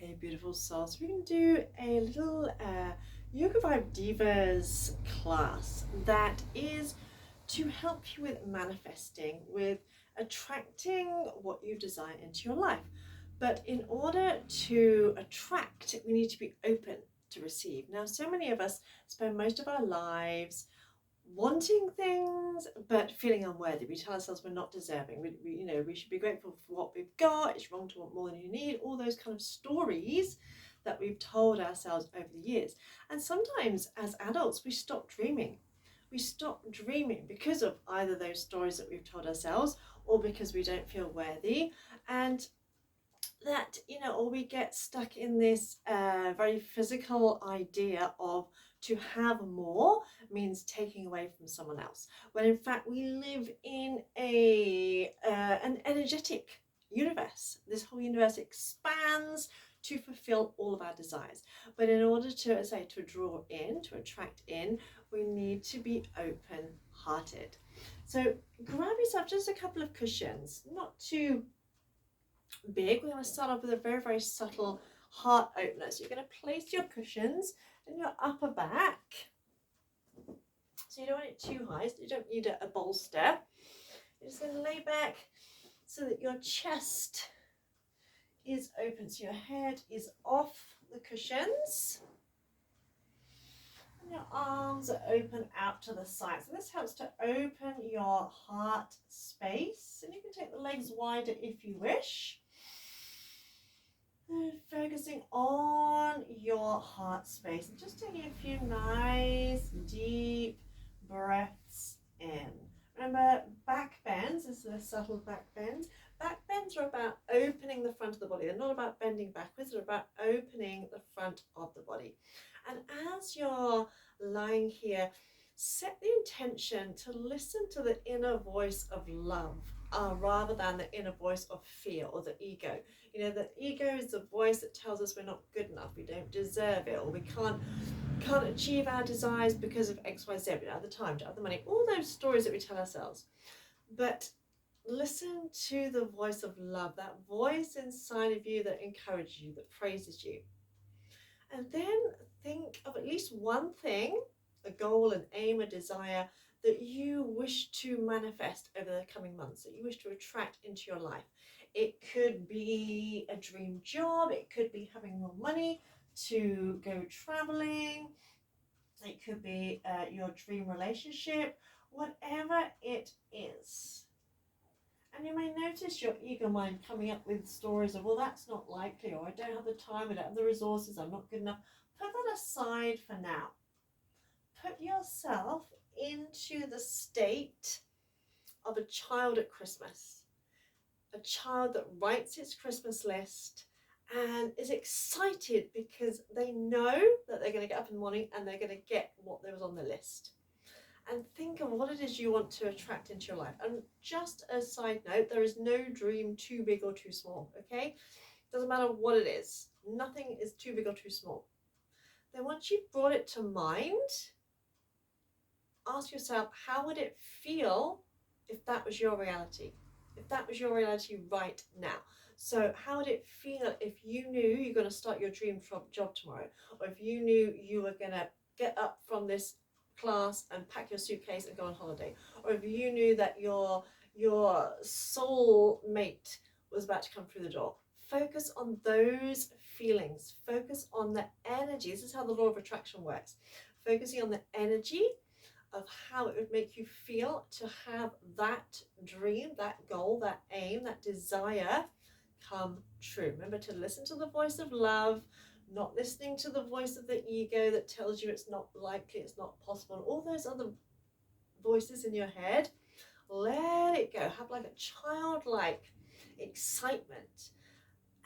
Hey beautiful souls, so we're going to do a little YogaVibe D.I.V.A.S class that is to help you with manifesting, with attracting what you desire into your life. But in order to attract, we need to be open to receive. Now, so many of us spend most of our lives wanting things but feeling unworthy. We tell ourselves we're not deserving. We should be grateful for what we've got. It's wrong to want more than you need. All those kind of stories that we've told ourselves over the years. And sometimes as adults we stop dreaming. We stop dreaming because of either those stories that we've told ourselves or because we don't feel worthy. And that, or we get stuck in this very physical idea of to have more means taking away from someone else, when in fact we live in an energetic universe. This whole universe expands to fulfill all of our desires, but in order to, as I say, to draw in, to attract in, we need to be open-hearted. So grab yourself just a couple of cushions, not too big. We're going to start off with a very, very subtle heart opener. So you're going to place your cushions in your upper back. So you don't want it too high, so you don't need a bolster. You're just going to lay back so that your chest is open, so your head is off the cushions. And your arms are open out to the side. So this helps to open your heart space. And you can take the legs wider if you wish. And focusing on your heart space and just taking a few nice deep breaths in. Remember, back bends, this is a subtle back bend. Back bends are about opening the front of the body. They're not about bending backwards, they're about opening the front of the body. And as you're lying here, set the intention to listen to the inner voice of love rather than the inner voice of fear or the ego. The ego is the voice that tells us we're not good enough, we don't deserve it, or we can't achieve our desires because of X, Y, Z. We don't have the time, we don't have the money, all those stories that we tell ourselves. But listen to the voice of love, that voice inside of you that encourages you, that praises you. And then think of at least one thing, a goal, an aim, a desire that you wish to manifest over the coming months, that you wish to attract into your life. It could be a dream job, it could be having more money to go traveling, it could be your dream relationship, whatever it is. And you may notice your ego mind coming up with stories of, well, that's not likely, or I don't have the time, I don't have the resources, I'm not good enough. Put that aside for now. Put yourself into the state of a child at Christmas. A child that writes its Christmas list and is excited because they know that they're going to get up in the morning and they're going to get what there was on the list. And think of what it is you want to attract into your life. And just a side note, there is no dream too big or too small, okay? Doesn't matter what it is. Nothing is too big or too small. Then once you've brought it to mind, ask yourself, how would it feel if that was your reality? If that was your reality right now. So how would it feel if you knew you're going to start your dream job tomorrow? Or if you knew you were going to get up from this class and pack your suitcase and go on holiday? Or if you knew that your soul mate was about to come through the door? Focus on those feelings. Focus on the energy. This is how the law of attraction works. Focusing on the energy of how it would make you feel to have that dream, that goal, that aim, that desire come true. Remember to listen to the voice of love, not listening to the voice of the ego that tells you it's not likely, it's not possible, all those other voices in your head. Let it go. Have like a childlike excitement.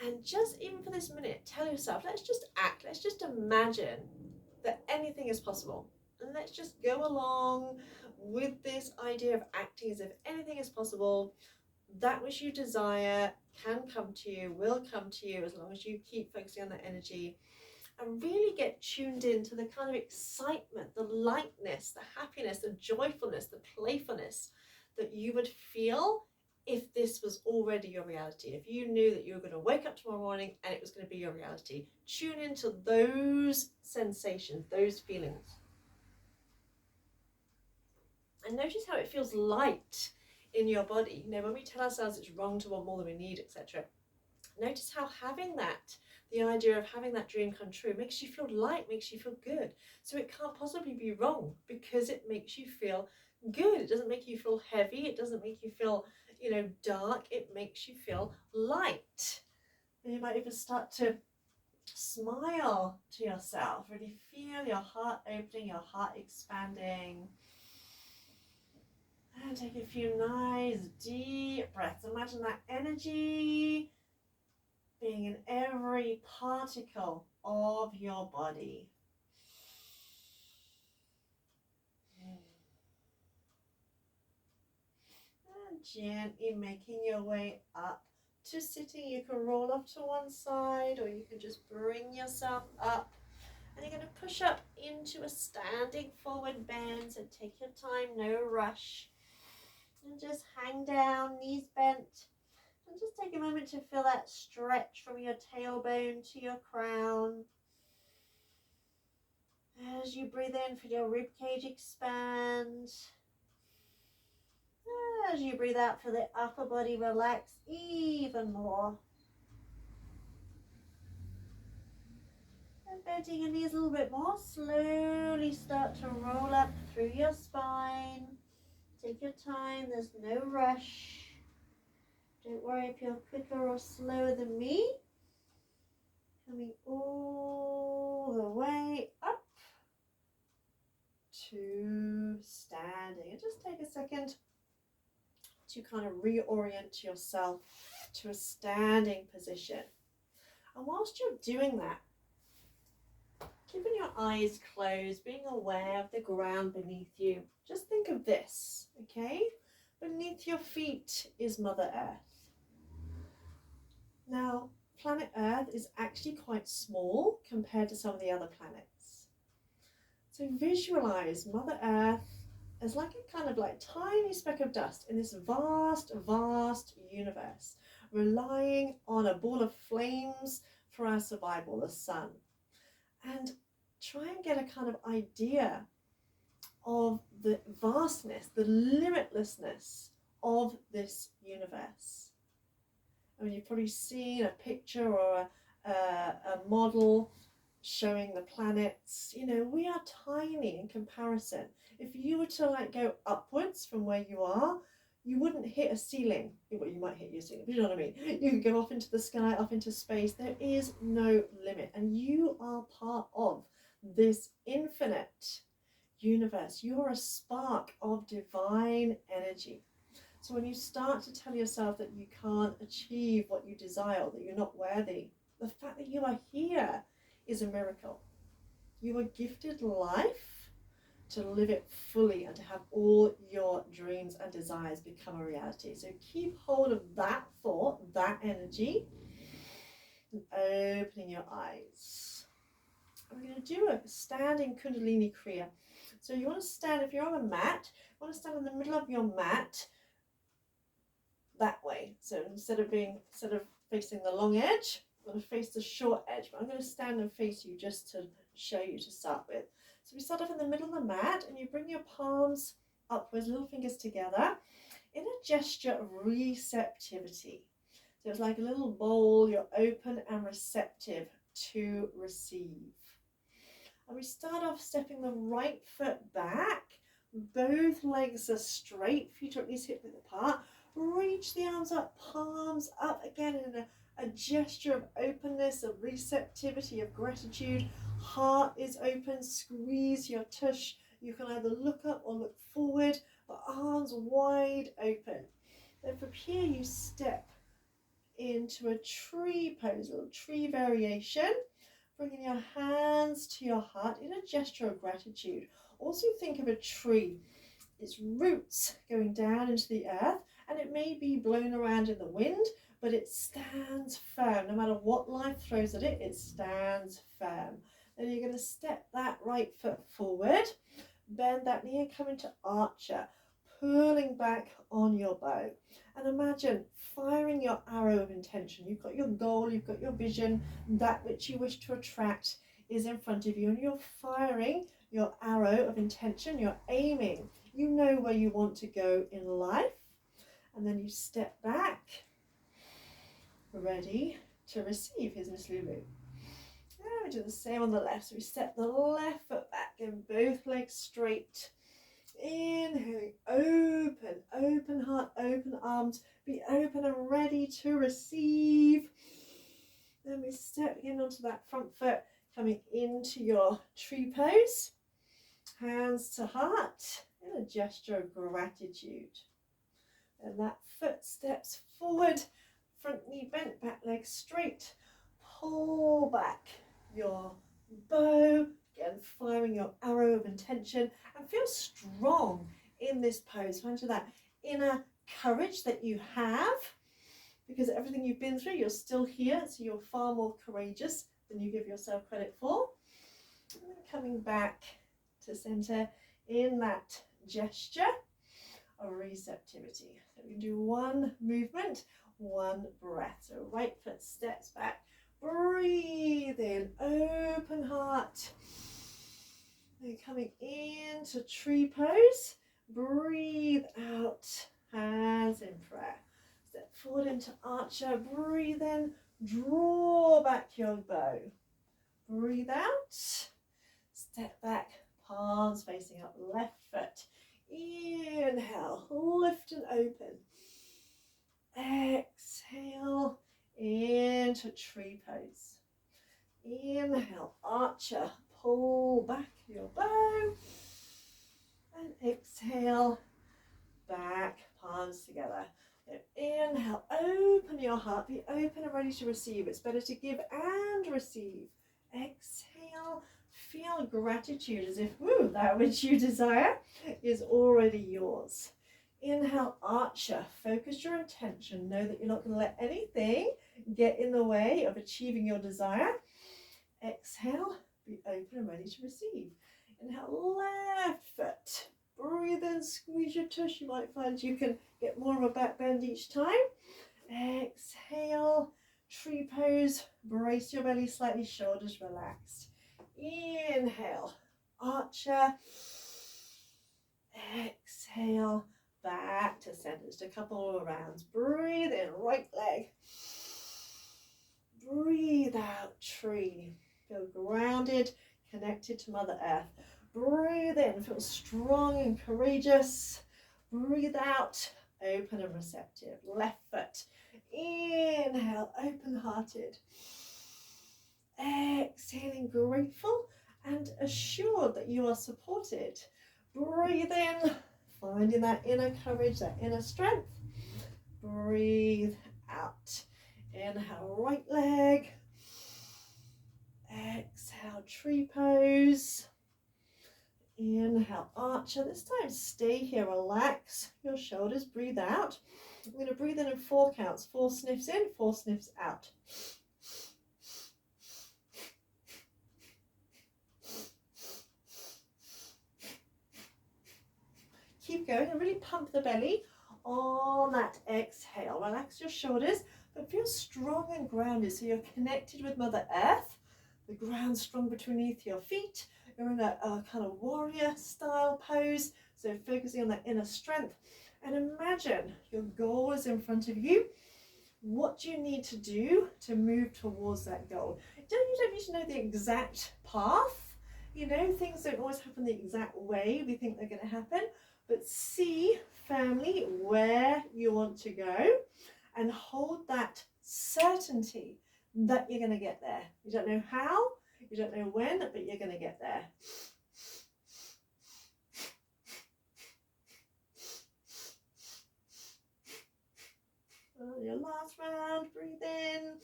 And just even for this minute, tell yourself, let's just act, let's just imagine that anything is possible. And let's just go along with this idea of acting as if anything is possible. That which you desire can come to you, will come to you, as long as you keep focusing on that energy and really get tuned into the kind of excitement, the lightness, the happiness, the joyfulness, the playfulness that you would feel if this was already your reality, if you knew that you were going to wake up tomorrow morning and it was going to be your reality, tune into those sensations, those feelings. And notice how it feels light in your body. You know, when we tell ourselves it's wrong to want more than we need, etc. Notice how having that, the idea of having that dream come true, makes you feel light, makes you feel good. So it can't possibly be wrong because it makes you feel good. It doesn't make you feel heavy. It doesn't make you feel, you know, dark. It makes you feel light. And you might even start to smile to yourself. Really feel your heart opening, your heart expanding. And take a few nice deep breaths. Imagine that energy being in every particle of your body. And gently making your way up to sitting. You can roll off to one side, or you can just bring yourself up. And you're going to push up into a standing forward bend. So take your time, no rush. And just hang down, knees bent. And just take a moment to feel that stretch from your tailbone to your crown. As you breathe in, feel your ribcage expand. As you breathe out, feel the upper body relax even more. And bending your knees a little bit more, slowly start to roll up through your spine. Take your time, there's no rush. Don't worry if you're quicker or slower than me. Coming all the way up to standing. And just take a second to kind of reorient yourself to a standing position. And whilst you're doing that, keeping your eyes closed, being aware of the ground beneath you, just think of this, okay? Beneath your feet is Mother Earth. Now, planet Earth is actually quite small compared to some of the other planets. So visualize Mother Earth as like a kind of like tiny speck of dust in this vast, vast universe, relying on a ball of flames for our survival, the sun. And try and get a kind of idea of the vastness, the limitlessness of this universe. I mean, you've probably seen a picture or a model showing the planets. You know, we are tiny in comparison. If you were to like go upwards from where you are, you wouldn't hit a ceiling. Well, you might hit your ceiling, but you know what I mean. You can go off into the sky, off into space. There is no limit, and you are part of this infinite universe. You're a spark of divine energy. So when you start to tell yourself that you can't achieve what you desire, that you're not worthy, the fact that you are here is a miracle. You are gifted life to live it fully and to have all your dreams and desires become a reality. So keep hold of that thought, that energy, and opening your eyes. We're going to do a standing Kundalini Kriya. So you want to stand, if you're on a mat, you want to stand in the middle of your mat that way. So instead of facing the long edge, I'm going to face the short edge, but I'm going to stand and face you just to show you to start with. So we start off in the middle of the mat and you bring your palms upwards, little fingers together in a gesture of receptivity. So it's like a little bowl, you're open and receptive to receive. And we start off stepping the right foot back, both legs are straight, feet are at least hip width apart. Reach the arms up, palms up again in a gesture of openness, of receptivity, of gratitude. Heart is open, squeeze your tush. You can either look up or look forward, but arms wide open. Then from here you step into a tree pose, a little tree variation. Bringing your hands to your heart in a gesture of gratitude. Also think of a tree, its roots going down into the earth, and it may be blown around in the wind, but it stands firm. No matter what life throws at it, it stands firm. Then you're going to step that right foot forward, bend that knee and come into archer, pulling back on your bow. And imagine firing your arrow of intention. You've got your goal, you've got your vision, that which you wish to attract is in front of you, and you're firing your arrow of intention, you're aiming. You know where you want to go in life, and then you step back, ready to receive. Here's Miss Lulu. And we do the same on the left. So we step the left foot back and both legs straight. Inhaling, open heart, open arms. Be open and ready to receive. Then we step in onto that front foot, coming into your tree pose. Hands to heart in a gesture of gratitude. And that foot steps forward, front knee bent, back leg straight. Pull back your bow, again firing your arrow of intention, and feel strong in this pose. Find that inner courage that you have, because everything you've been through, you're still here, so you're far more courageous than you give yourself credit for. And then coming back to center in that gesture of receptivity. So we do one movement, one breath. So right foot steps back. Breathe in, open heart. Then coming into tree pose. Breathe out, hands in prayer. Step forward into archer. Breathe in, draw back your bow. Breathe out, step back, palms facing up, left foot. Inhale, lift and open. Exhale into tree pose. Inhale, archer, pull back your bow. And exhale, back, palms together. Inhale, open your heart, be open and ready to receive. It's better to give and receive. Exhale, feel gratitude as if, that which you desire is already yours. Inhale, archer, focus your intention. Know that you're not going to let anything get in the way of achieving your desire. Exhale, be open and ready to receive. Inhale, left foot. Breathe in, squeeze your tush. You might find you can get more of a back bend each time. Exhale, tree pose. Brace your belly slightly, shoulders relaxed. Inhale, archer. Exhale, back to center. Just a couple of rounds. Breathe in, right leg. Breathe out, tree. Feel grounded, connected to Mother Earth. Breathe in, feel strong and courageous. Breathe out, open and receptive. Left foot. Inhale, open-hearted. Exhaling, grateful and assured that you are supported. Breathe in, finding that inner courage, that inner strength. Breathe out. Inhale, right leg. Exhale, tree pose. Inhale, archer. This time, stay here, relax your shoulders, breathe out. I'm going to breathe in 4 counts. 4 sniffs in, 4 sniffs out. Keep going and really pump the belly on that exhale. Relax your shoulders, but feel strong and grounded. So you're connected with Mother Earth. The ground strong beneath your feet. You're in a kind of warrior style pose. So focusing on that inner strength. And imagine your goal is in front of you. What do you need to do to move towards that goal? You don't need to know the exact path. You know, things don't always happen the exact way we think they're going to happen. But see firmly where you want to go and hold that certainty that you're going to get there. You don't know how, you don't know when, but you're going to get there. Your last round, breathe in.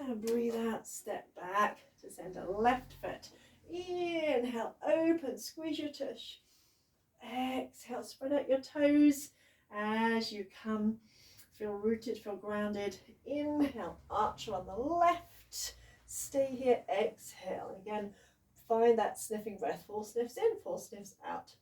And breathe out, step back to center, left foot. Inhale, open, squeeze your tush. Exhale, spread out your toes as you come. Feel rooted, feel grounded. Inhale, archer on the left. Stay here, exhale. And again, find that sniffing breath. 4 sniffs in, 4 sniffs out.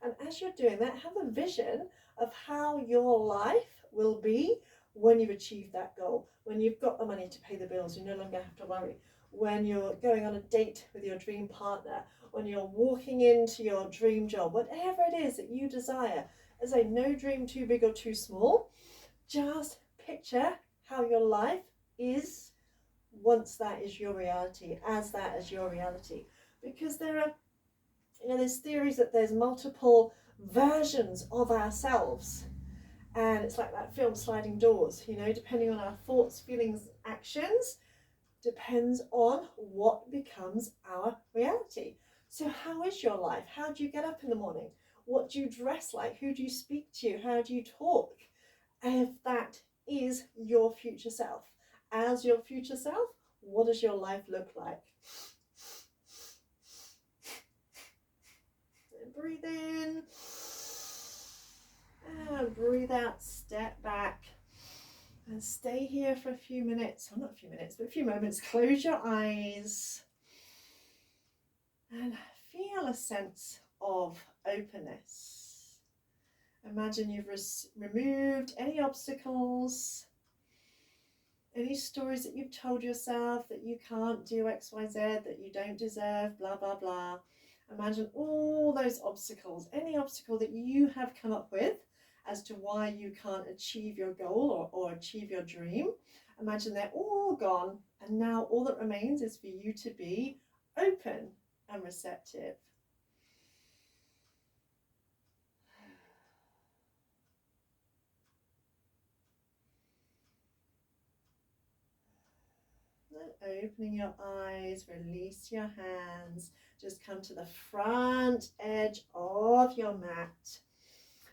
And as you're doing that, have a vision of how your life will be when you've achieved that goal, when you've got the money to pay the bills, you no longer have to worry, when you're going on a date with your dream partner, when you're walking into your dream job, whatever it is that you desire. As I say, no dream too big or too small. Just picture how your life is once that is your reality, as that is your reality. Because there are, there's theories that there's multiple versions of ourselves. And it's like that film Sliding Doors, depending on our thoughts, feelings, actions, depends on what becomes our reality. So how is your life? How do you get up in the morning? What do you dress like? Who do you speak to? How do you talk? If that is your future self. As your future self, what does your life look like? And breathe in. And breathe out, step back. And stay here for a few minutes. Well, not a few minutes, but a few moments. Close your eyes. And feel a sense of openness. Imagine you've removed any obstacles, any stories that you've told yourself that you can't do X, Y, Z, that you don't deserve, blah, blah, blah. Imagine all those obstacles, any obstacle that you have come up with as to why you can't achieve your goal or achieve your dream. Imagine they're all gone, and now all that remains is for you to be open and receptive. Then opening your eyes, release your hands, just come to the front edge of your mat.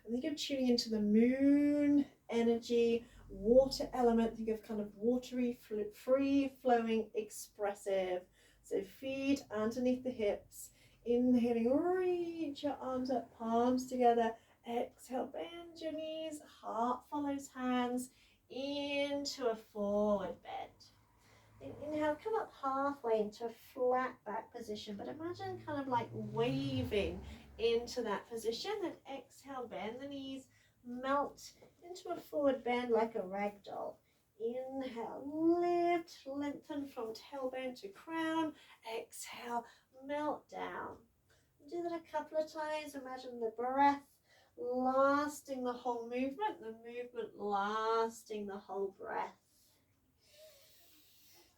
And think of tuning into the moon energy, water element. Think of kind of watery, free flowing, expressive. So feet underneath the hips. Inhaling, reach your arms up, palms together. Exhale, bend your knees, heart follows hands into a forward bend. Inhale, come up halfway into a flat back position, but imagine kind of like waving into that position. And exhale, bend the knees, melt into a forward bend like a rag doll. Inhale, lift, lengthen from tailbone to crown. Exhale, melt down. Do that a couple of times. Imagine the breath lasting the whole movement, the movement lasting the whole breath.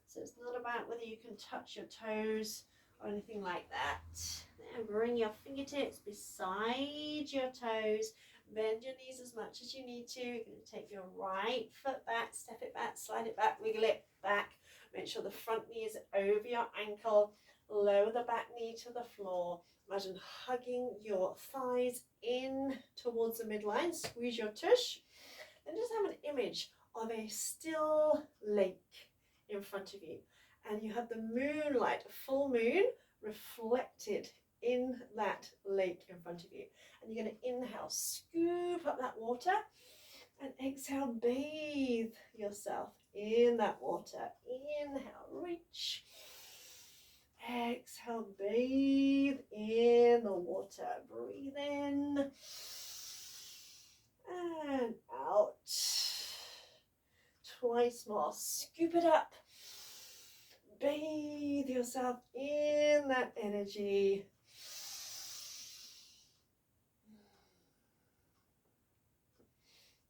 So it's not about whether you can touch your toes or anything like that. Then bring your fingertips beside your toes. Bend your knees as much as you need to. You're going to take your right foot back, step it back, slide it back, wiggle it back. Make sure the front knee is over your ankle. Lower the back knee to the floor. Imagine hugging your thighs in towards the midline. Squeeze your tush. And just have an image of a still lake in front of you, and you have the moonlight, a full moon reflected in that lake in front of you. And you're going to inhale, scoop up that water, and exhale, bathe yourself in that water. Inhale, reach. Exhale, bathe in the water. Breathe in and out. Twice more. Scoop it up. Bathe yourself in that energy.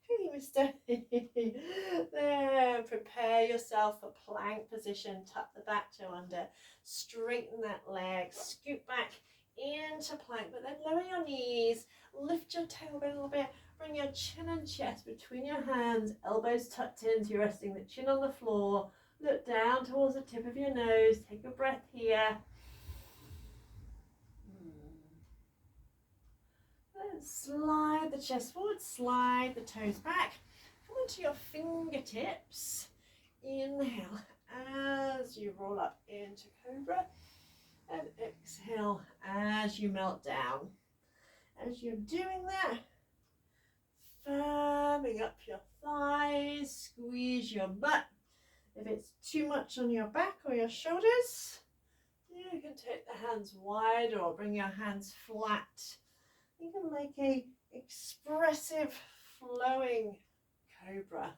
Hey, mister. There. Prepare yourself for plank position. Tuck the back toe under. Straighten that leg. Scoop back into plank, but then lower your knees. Lift your tailbone a little bit. Bring your chin and chest between your hands, elbows tucked in, so you're resting the chin on the floor. Look down towards the tip of your nose. Take a breath here. Then slide the chest forward, slide the toes back. Come onto your fingertips. Inhale as you roll up into cobra. And exhale as you melt down. As you're doing that, firming up your thighs, squeeze your butt. If it's too much on your back or your shoulders, you can take the hands wide or bring your hands flat Even like a expressive, flowing cobra.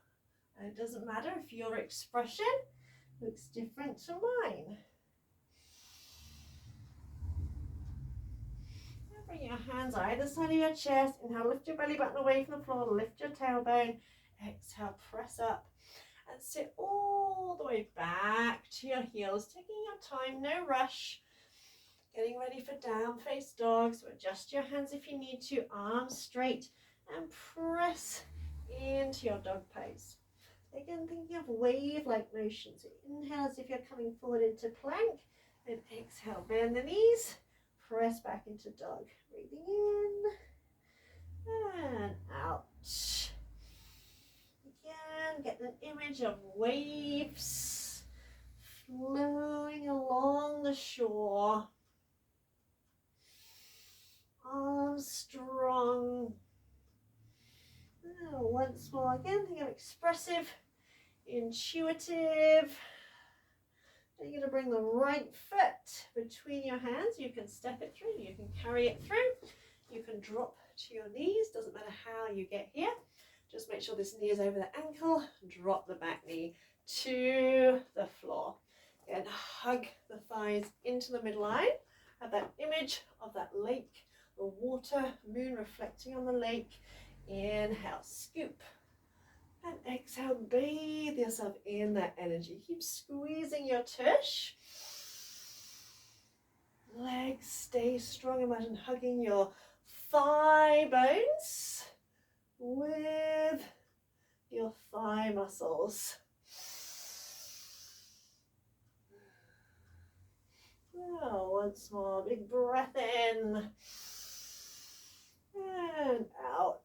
And it doesn't matter if your expression looks different to mine. Now bring your hands either side of your chest. Inhale, lift your belly button away from the floor, lift your tailbone. Exhale, press up and sit all the way back to your heels, taking your time, no rush. Getting ready for down face dog. So adjust your hands if you need to, arms straight, and press into your dog pose. Again, thinking of wave-like motion. So inhale as if you're coming forward into plank, and exhale, bend the knees, press back into dog. Breathing in and out. Again, get an image of waves flowing along the shore. Arms strong. Now, once more, again, think of expressive, intuitive. You're going to bring the right foot between your hands. You can step it through, you can carry it through, you can drop to your knees. Doesn't matter how you get here. Just make sure this knee is over the ankle. Drop the back knee to the floor. And hug the thighs into the midline. Have that image of that lake, the water, moon reflecting on the lake. Inhale, scoop. And exhale, bathe yourself in that energy. Keep squeezing your tush. Legs stay strong. Imagine hugging your thigh bones with your thigh muscles. Oh, once more, big breath in and out.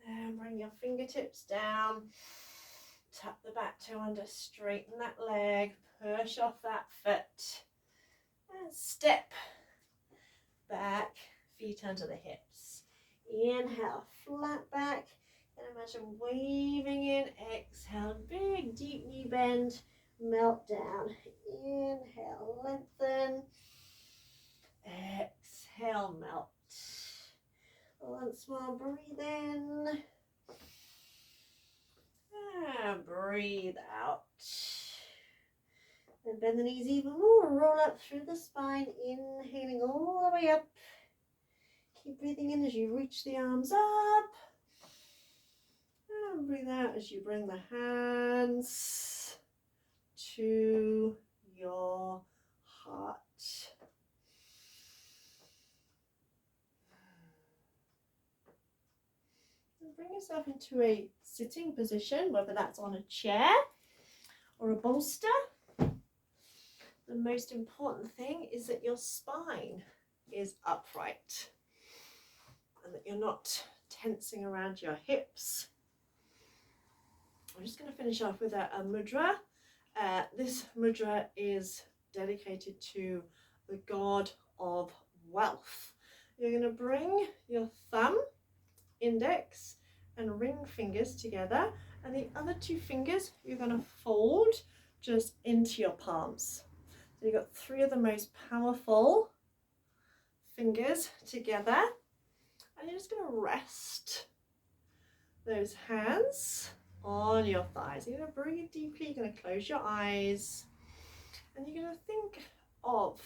And bring your fingertips down. Tap the back toe under, straighten that leg, push off that foot. And step back, feet under the hips. Inhale, flat back. And imagine waving in. Exhale, big deep knee bend. Melt down. Inhale, lengthen. Exhale, melt. Once more, breathe in. And breathe out. And bend the knees even more. Roll up through the spine. Inhaling all the way up. Keep breathing in as you reach the arms up. And breathe out as you bring the hands to your heart. And bring yourself into a sitting position, whether that's on a chair or a bolster. The most important thing is that your spine is upright and that you're not tensing around your hips. I'm just going to finish off with a mudra. This mudra is dedicated to the god of wealth. You're going to bring your thumb, index and ring fingers together, and the other two fingers you're going to fold just into your palms. So you've got three of the most powerful fingers together, and you're just going to rest those hands on your thighs. You're going to breathe deeply, you're going to close your eyes, and you're going to think of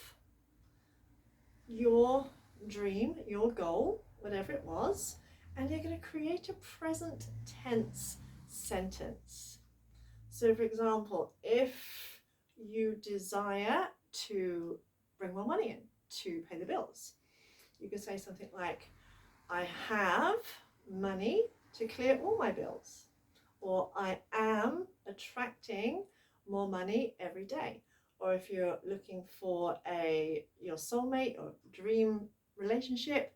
your dream, your goal, whatever it was, and you're going to create a present tense sentence. So for example, if you desire to bring more money in to pay the bills, you could say something like, I have money to clear all my bills, or I am attracting more money every day. Or if you're looking for your soulmate or dream relationship,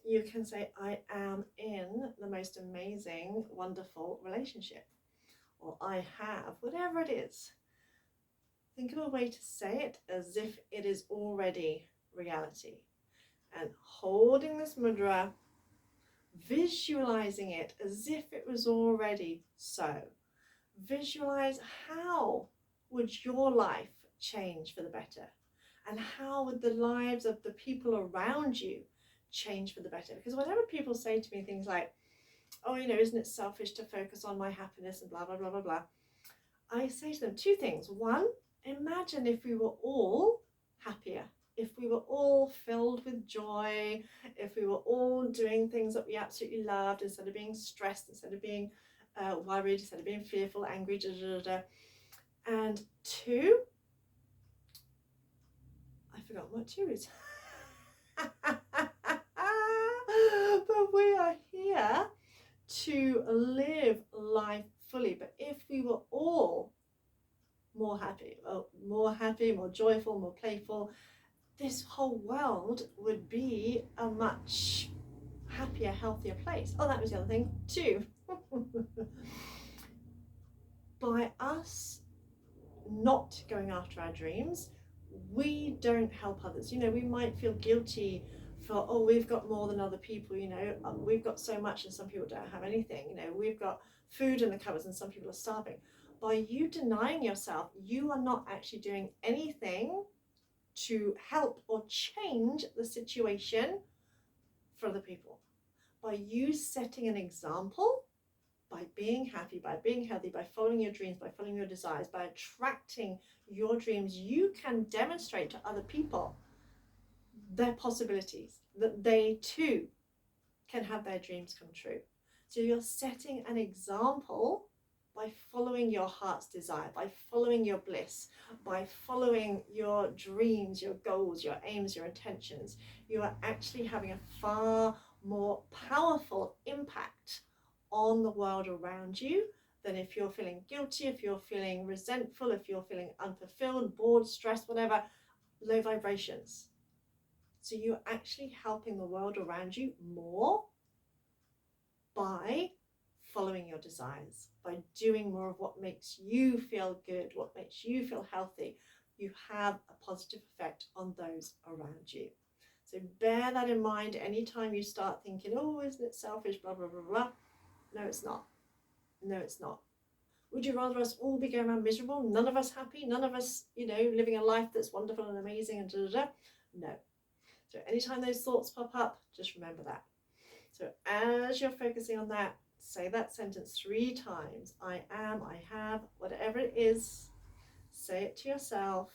you can say, I am in the most amazing, wonderful relationship. Or I have, whatever it is. Think of a way to say it as if it is already reality. And holding this mudra, visualizing it as if it was already so. Visualize how would your life change for the better? And how would the lives of the people around you change for the better? Because whenever people say to me things like, oh, isn't it selfish to focus on my happiness and blah, blah, blah, blah, blah, I say to them two things. One, imagine if we were all happier, if we were all filled with joy, if we were all doing things that we absolutely loved instead of being stressed, instead of being worried, instead of being fearful, angry, da, da, da, da. And two, I forgot what two is. But we are here to live life fully. But if we were all more happy, more joyful, more playful, this whole world would be a much happier, healthier place. Oh, that was the other thing too. By us not going after our dreams, we don't help others. We might feel guilty for, oh, we've got more than other people, we've got so much and some people don't have anything, we've got food in the cupboards and some people are starving. By you denying yourself, you are not actually doing anything to help or change the situation for other people. By you setting an example, by being happy, by being healthy, by following your dreams, by following your desires, by attracting your dreams, you can demonstrate to other people their possibilities, that they too can have their dreams come true. So you're setting an example by following your heart's desire, by following your bliss, by following your dreams, your goals, your aims, your intentions. You are actually having a far more powerful impact on the world around you than if you're feeling guilty, if you're feeling resentful, if you're feeling unfulfilled, bored, stressed, whatever, low vibrations. So you're actually helping the world around you more by following your desires, by doing more of what makes you feel good, what makes you feel healthy. You have a positive effect on those around you. So bear that in mind anytime you start thinking, oh, isn't it selfish, blah, blah, blah, blah. No, it's not. No, it's not. Would you rather us all be going around miserable, none of us happy, none of us, living a life that's wonderful and amazing and da, da, da? No. So anytime those thoughts pop up, just remember that. So as you're focusing on that, say that sentence 3 times. I am, I have, whatever it is. Say it to yourself.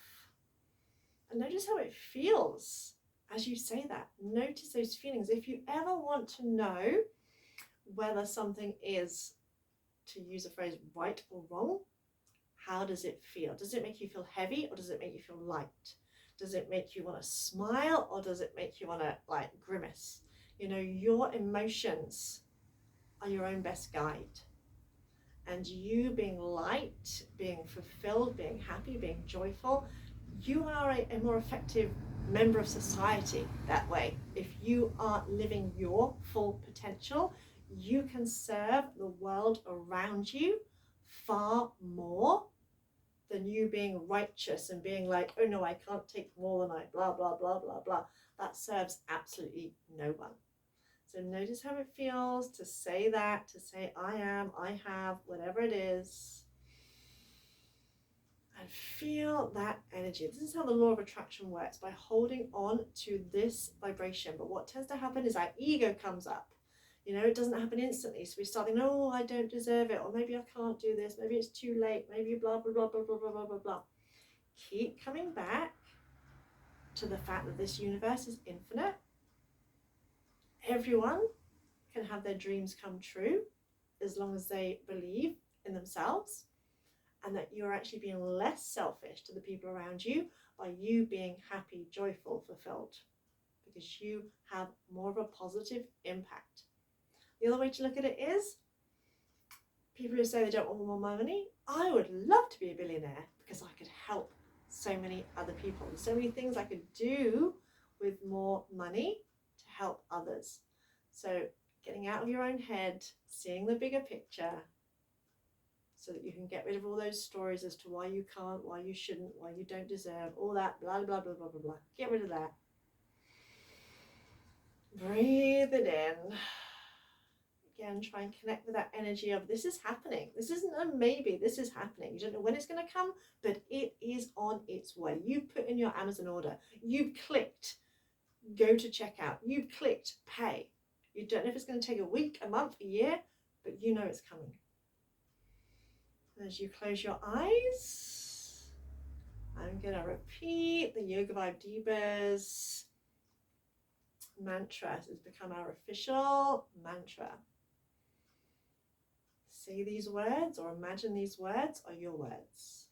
And notice how it feels as you say that. Notice those feelings. If you ever want to know whether something is, to use a phrase, right or wrong, how does it feel? Does it make you feel heavy or does it make you feel light? Does it make you want to smile or does it make you want to grimace? Your emotions are your own best guide. And you being light, being fulfilled, being happy, being joyful, you are a more effective member of society that way. If you are living your full potential, you can serve the world around you far more than you being righteous and being like, oh no, I can't take more than I blah, blah, blah, blah, blah. That serves absolutely no one. So notice how it feels to say that, to say I am, I have, whatever it is. And feel that energy. This is how the law of attraction works, by holding on to this vibration. But what tends to happen is our ego comes up. It doesn't happen instantly. So we start thinking, oh, I don't deserve it. Or maybe I can't do this. Maybe it's too late. Maybe blah, blah, blah, blah, blah, blah, blah, blah, blah. Keep coming back to the fact that this universe is infinite. Everyone can have their dreams come true as long as they believe in themselves, and that you're actually being less selfish to the people around you by you being happy, joyful, fulfilled, because you have more of a positive impact. The other way to look at it is, people who say they don't want more money, I would love to be a billionaire because I could help so many other people. There's so many things I could do with more money to help others. So getting out of your own head, seeing the bigger picture, so that you can get rid of all those stories as to why you can't, why you shouldn't, why you don't deserve, all that blah, blah, blah, blah, blah, blah. Get rid of that. Breathe it in. again, try and connect with that energy of this is happening. This isn't a maybe, this is happening. You don't know when it's going to come, but it is on its way. You put in your Amazon order. You've clicked go to checkout. You've clicked pay. You don't know if it's going to take a week, a month, a year, but you know it's coming. As you close your eyes, I'm going to repeat the YogaVibe D.I.V.A.S mantra. It's become our official mantra. Say these words or imagine these words are your words.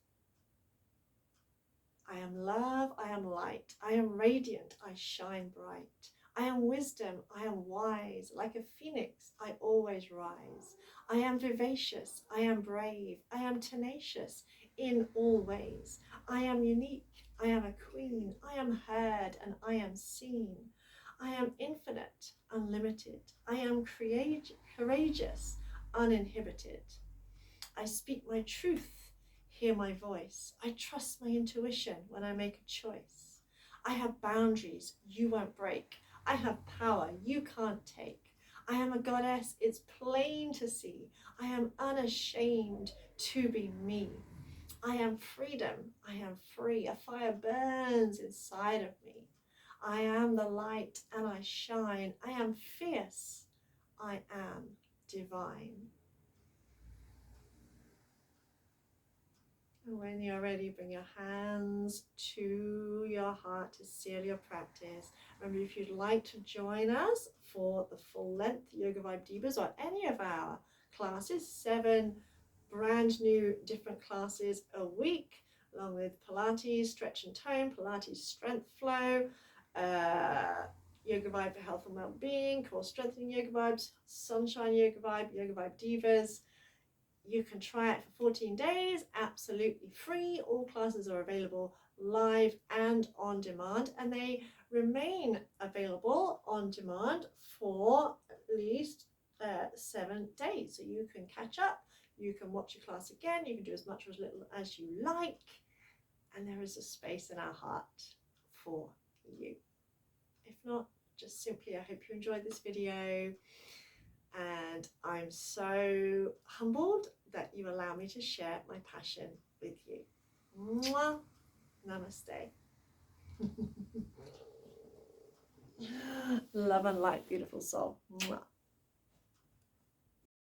I am love, I am light, I am radiant, I shine bright. I am wisdom, I am wise, like a phoenix, I always rise. I am vivacious, I am brave, I am tenacious in all ways. I am unique, I am a queen, I am heard and I am seen. I am infinite, unlimited. I am courageous, uninhibited. I speak my truth, hear my voice. I trust my intuition when I make a choice. I have boundaries you won't break. I have power you can't take. I am a goddess, it's plain to see. I am unashamed to be me. I am freedom, I am free. A fire burns inside of me. I am the light and I shine. I am fierce. I am divine. And when you're ready, bring your hands to your heart to seal your practice. Remember, if you'd like to join us for the full length YogaVibe D.I.V.A.S or any of our classes, 7 brand new different classes a week, along with Pilates, stretch and tone, Pilates strength flow, YogaVibe for health and well-being, core strengthening yoga vibes, sunshine YogaVibe, YogaVibe D.I.V.A.S. You can try it for 14 days, absolutely free. All classes are available live and on demand, and they remain available on demand for at least 7 days. So you can catch up, you can watch your class again, you can do as much or as little as you like, and there is a space in our heart for you. If not, just simply, I hope you enjoyed this video, and I'm so humbled that you allow me to share my passion with you. Mwah. Namaste. Love and light, beautiful soul. Mwah.